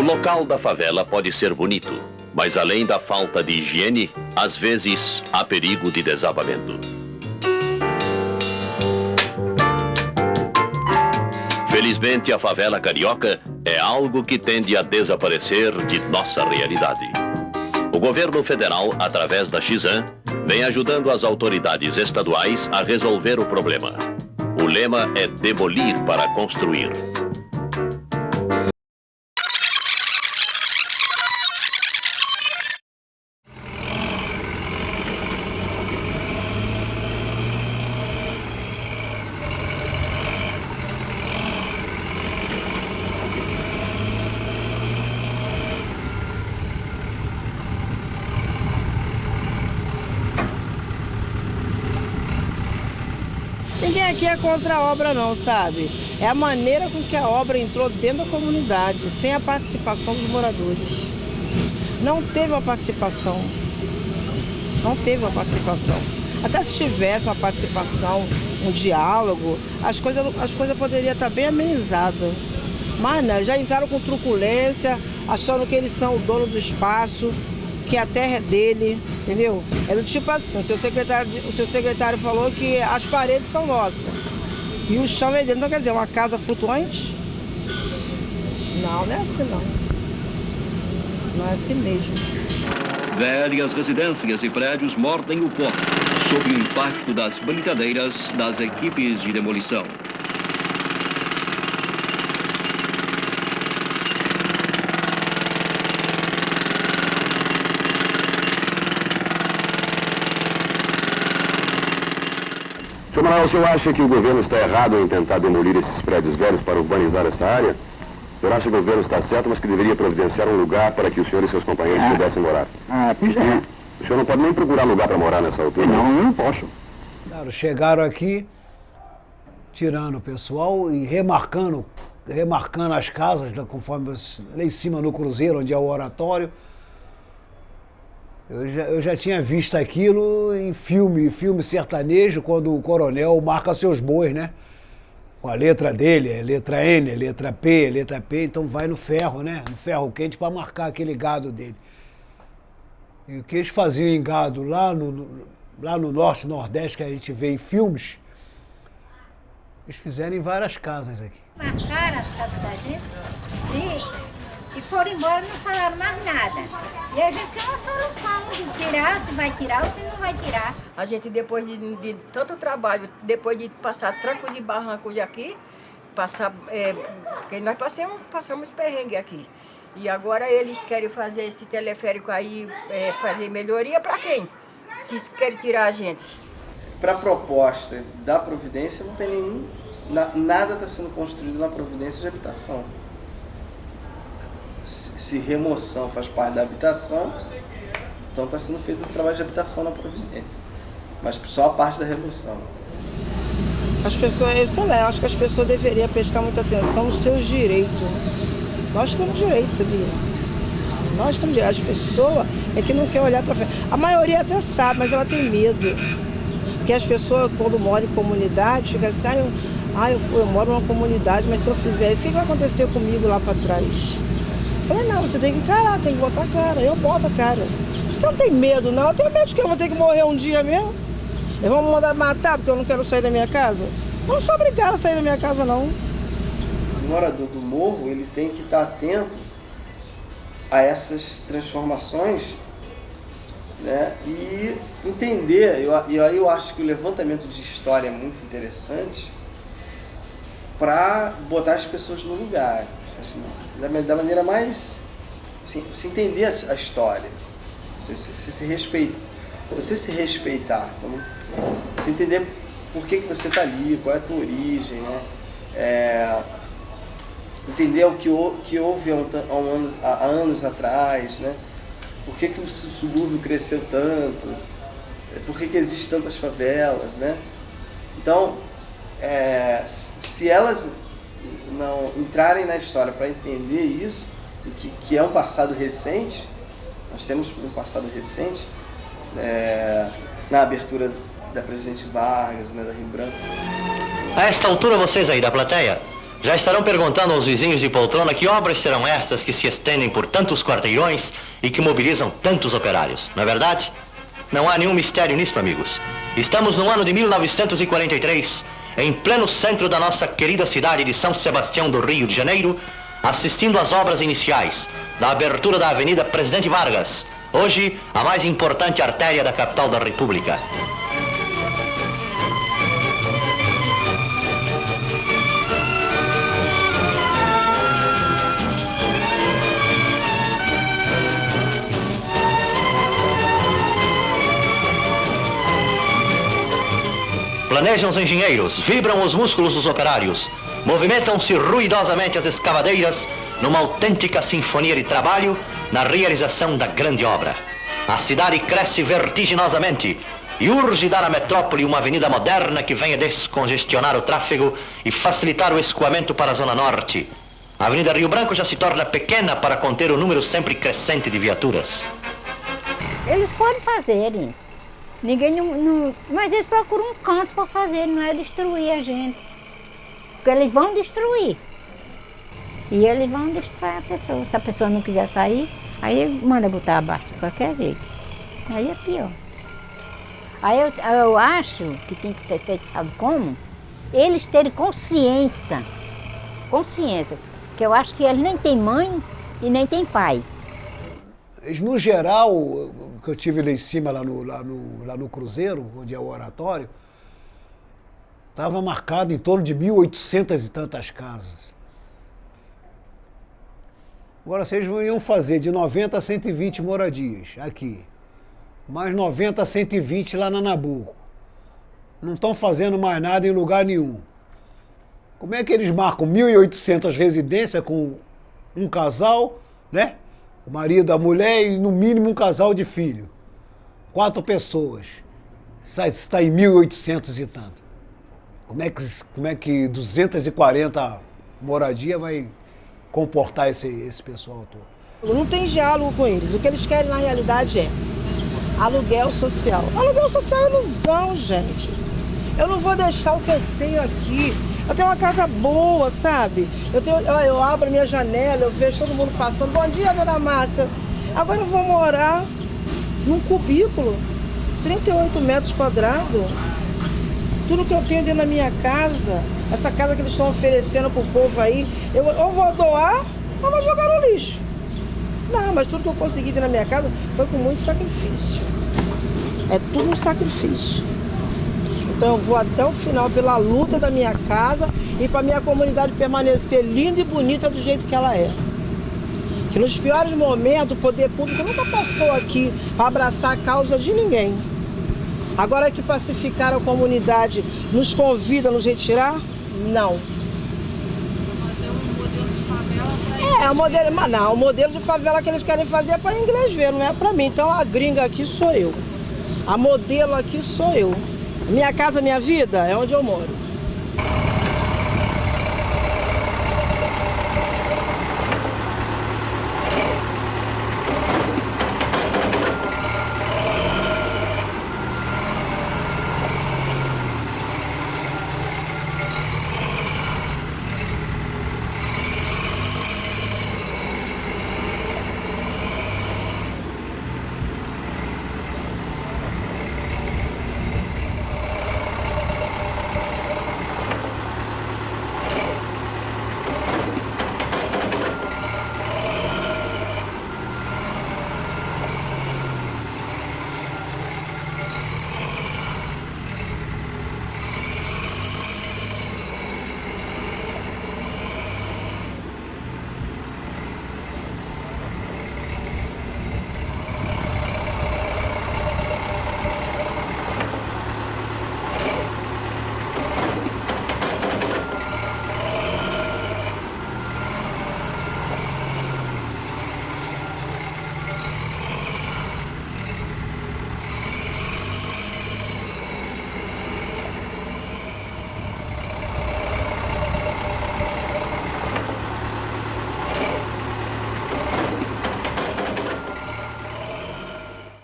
local da favela pode ser bonito, mas além da falta de higiene, às vezes há perigo de desabamento. Felizmente, a favela carioca é algo que tende a desaparecer de nossa realidade. O governo federal, através da Xan, vem ajudando as autoridades estaduais a resolver o problema. O lema é demolir para construir. Ninguém aqui é contra a obra não, sabe? É a maneira com que a obra entrou dentro da comunidade, sem a participação dos moradores. Não teve uma participação. Não teve uma participação. Até se tivesse uma participação, um diálogo, as coisas poderiam estar bem amenizadas. Mas não, já entraram com truculência, achando que eles são o dono do espaço, que a terra é dele, entendeu? É do tipo assim, o seu secretário falou que as paredes são nossas e o chão é dele. Então quer dizer, uma casa flutuante? Não, não é assim não. Não é assim mesmo. Velhas residências e prédios mordem o pó, sob o impacto das brincadeiras das equipes de demolição. Sr. Manuel, o senhor acha que o governo está errado em tentar demolir esses prédios velhos para urbanizar esta área? O senhor acha que o governo está certo, mas que deveria providenciar um lugar para que o senhor e seus companheiros pudessem morar? Pois é. O senhor não pode nem procurar lugar para morar nessa altura? Não, eu não posso. Claro, chegaram aqui, tirando o pessoal e remarcando as casas, conforme lá em cima no cruzeiro, onde é o oratório. Eu já tinha visto aquilo em filme sertanejo, quando o coronel marca seus bois, né? Com a letra dele, é letra N, é letra P, é letra P, então vai no ferro, né? No ferro quente para marcar aquele gado dele. E o que eles faziam em gado lá no norte, nordeste, que a gente vê em filmes, eles fizeram em várias casas aqui. Marcaram as casas da gente e foram embora, não falaram mais nada. E a gente tem uma solução de tirar, se vai tirar ou se não vai tirar. A gente, depois de tanto trabalho, depois de passar trancos e barrancos aqui, porque nós passamos perrengue aqui. E agora eles querem fazer esse teleférico aí, fazer melhoria para quem? Se querem tirar a gente. Para a proposta da Providência, não tem nada está sendo construído na Providência de habitação. Se remoção faz parte da habitação, então está sendo feito um trabalho de habitação na Providência, mas só a parte da remoção. As pessoas, eu acho que as pessoas deveriam prestar muita atenção nos seus direitos. Nós temos direito, sabia? Nós temos direito. As pessoas é que não quer olhar para frente. A maioria até sabe, mas ela tem medo. Porque as pessoas, quando moram em comunidade, ficam assim, eu moro numa comunidade, mas se eu fizer isso, o que vai acontecer comigo lá para trás? Eu falei, não, você tem que encarar, você tem que botar a cara. Eu boto a cara. Você não tem medo, não. Eu tenho medo de que eu vou ter que morrer um dia mesmo. Eles vão me mandar matar porque eu não quero sair da minha casa. Eu não sou obrigada a sair da minha casa, não. O morador do morro, ele tem que estar atento a essas transformações, né? E entender. E aí eu acho que o levantamento de história é muito interessante para botar as pessoas no lugar. Assim, da maneira mais... Assim, você entender a história, você se respeitar, então, você entender por que você está ali, qual é a tua origem, né? Entender o que houve há anos atrás, né? Por que o subúrbio cresceu tanto, por que existem tantas favelas, né? Então, se elas não entrarem na história para entender isso, que é um passado recente, nós temos um passado recente, na abertura da Presidente Vargas, né, da Rio Branco. A esta altura, vocês aí da plateia Já estarão perguntando aos vizinhos de poltrona que obras serão estas que se estendem por tantos quarteirões e que mobilizam tantos operários, não é verdade? Não há nenhum mistério nisso, amigos. Estamos no ano de 1943, em pleno centro da nossa querida cidade de São Sebastião do Rio de Janeiro, assistindo às obras iniciais da abertura da Avenida Presidente Vargas, hoje a mais importante artéria da capital da República. Planejam os engenheiros, vibram os músculos dos operários, movimentam-se ruidosamente as escavadeiras numa autêntica sinfonia de trabalho na realização da grande obra. A cidade cresce vertiginosamente e urge dar à metrópole uma avenida moderna que venha descongestionar o tráfego e facilitar o escoamento para a Zona Norte. A Avenida Rio Branco já se torna pequena para conter o número sempre crescente de viaturas. Eles podem fazerem. Ninguém não, mas eles procuram um canto para fazer, não é destruir a gente. Porque eles vão destruir. E eles vão destruir a pessoa. Se a pessoa não quiser sair, aí manda botar abaixo de qualquer jeito. Aí é pior. Aí eu acho que tem que ser feito, sabe como? Eles terem consciência. Consciência. Que eu acho que eles nem têm mãe e nem têm pai. No geral, que eu tive lá em cima, lá no Cruzeiro, onde é o oratório, estava marcado em torno de 1.800 e tantas casas. Agora vocês iam fazer de 90 a 120 moradias aqui, mais 90 a 120 lá na Nabuco. Não estão fazendo mais nada em lugar nenhum. Como é que eles marcam 1.800 residências com um casal, né? O marido, a mulher e no mínimo um casal de filho. 4 pessoas. Está em 1.800 e tanto. Como é que 240 moradia vai comportar esse pessoal todo? Não tem diálogo com eles. O que eles querem na realidade é aluguel social. Aluguel social é ilusão, gente. Eu não vou deixar o que eu tenho aqui. Eu tenho uma casa boa, sabe? Eu abro a minha janela, eu vejo todo mundo passando. Bom dia, dona Márcia. Agora eu vou morar num cubículo, 38 metros quadrados. Tudo que eu tenho dentro da minha casa, essa casa que eles estão oferecendo pro povo aí, eu ou vou doar ou vou jogar no lixo. Não, mas tudo que eu consegui dentro da minha casa foi com muito sacrifício. É tudo um sacrifício. Então eu vou até o final pela luta da minha casa e para minha comunidade permanecer linda e bonita do jeito que ela é. Que nos piores momentos o poder público nunca passou aqui para abraçar a causa de ninguém. Agora que pacificaram a comunidade nos convida a nos retirar? Não. O modelo de favela que eles querem fazer é para inglês ver, não é para mim. Então a gringa aqui sou eu. A modelo aqui sou eu. Minha casa, minha vida é onde eu moro.